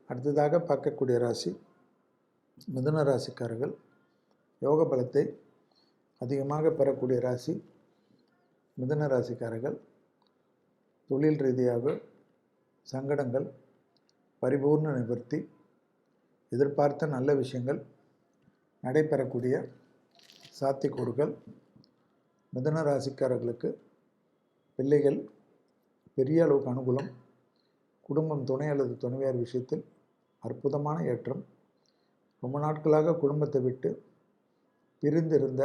அடுத்ததாக பார்க்கக்கூடிய ராசி மிதுன ராசிக்காரர்கள். யோக பலத்தை அதிகமாக பெறக்கூடிய ராசி மிதுன ராசிக்காரர்கள். தொழில் ரீதியாக சங்கடங்கள் பரிபூர்ண நிவர்த்தி, எதிர்பார்த்த நல்ல விஷயங்கள் நடைபெறக்கூடிய சாத்தியக்கூறுகள். மிதுன ராசிக்காரர்களுக்கு பிள்ளைகள் பெரிய அளவுக்கு அனுகூலம். குடும்பம் துணை அல்லது துணைவியார் விஷயத்தில் அற்புதமான ஏற்றம். ரொம்ப நாட்களாக குடும்பத்தை விட்டு பிரிந்திருந்த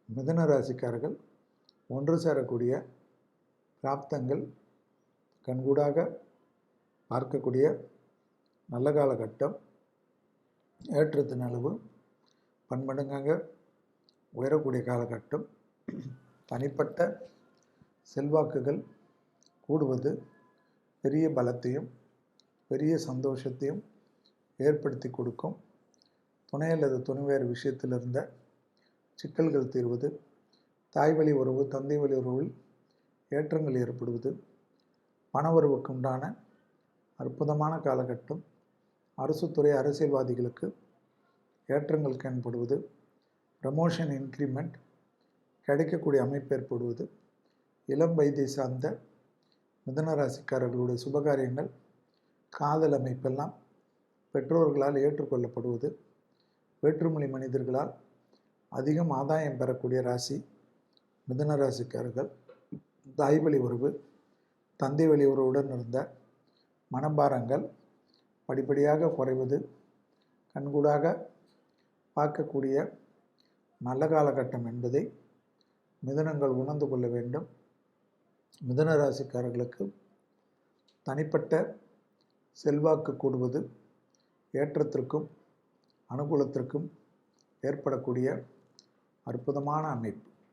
மிதுன ராசிக்காரர்கள் ஒன்று சேரக்கூடிய பிராப்தங்கள் கண்கூடாக பார்க்கக்கூடிய நல்ல காலகட்டம். ஏற்றத்தின் அளவு பன்மடங்காக உயரக்கூடிய காலகட்டம். தனிப்பட்ட செல்வாக்குகள் கூடுவது பெரிய பலத்தையும் பெரிய சந்தோஷத்தையும் ஏற்படுத்தி கொடுக்கும். துணை அல்லது துணைவேறு விஷயத்தில் இருந்த சிக்கல்கள் தீர்வது, தாய் வழி உறவு தந்தை வழி உறவில் ஏற்றங்கள் ஏற்படுவது, பணவரவுக்கு உண்டான அற்புதமான காலகட்டம். அரசுத்துறை அரசியல்வாதிகளுக்கு ஏற்றங்கள் காணப்படுவது, ப்ரமோஷன் இன்க்ரிமெண்ட் கிடைக்கக்கூடிய அமைப்பு ஏற்படுவது, இளம் வயதை சார்ந்த மிதுன ராசிக்காரர்களுடைய சுபகாரியங்கள் காதல் அமைப்பெல்லாம் பெற்றோர்களால் ஏற்றுக்கொள்ளப்படுவது, வேற்றுமொழி மனிதர்களால் அதிகம் ஆதாயம் பெறக்கூடிய ராசி மிதுன ராசிக்காரர்கள். தாய் வழி உறவு தந்தை வழி உறவுடன் இருந்த மனபாரங்கள் படிப்படியாக குறைவது கண்கூடாக பார்க்கக்கூடிய நல்ல காலகட்டம் என்பதை மிதுனங்கள் உணர்ந்து கொள்ள வேண்டும். மிதுன ராசிக்காரர்களுக்கு தனிப்பட்ட செல்வாக்கு கூடுவது ஏற்றத்திற்கும் அனுகூலத்திற்கும் ஏற்படக்கூடிய அற்புதமான அமைப்பு.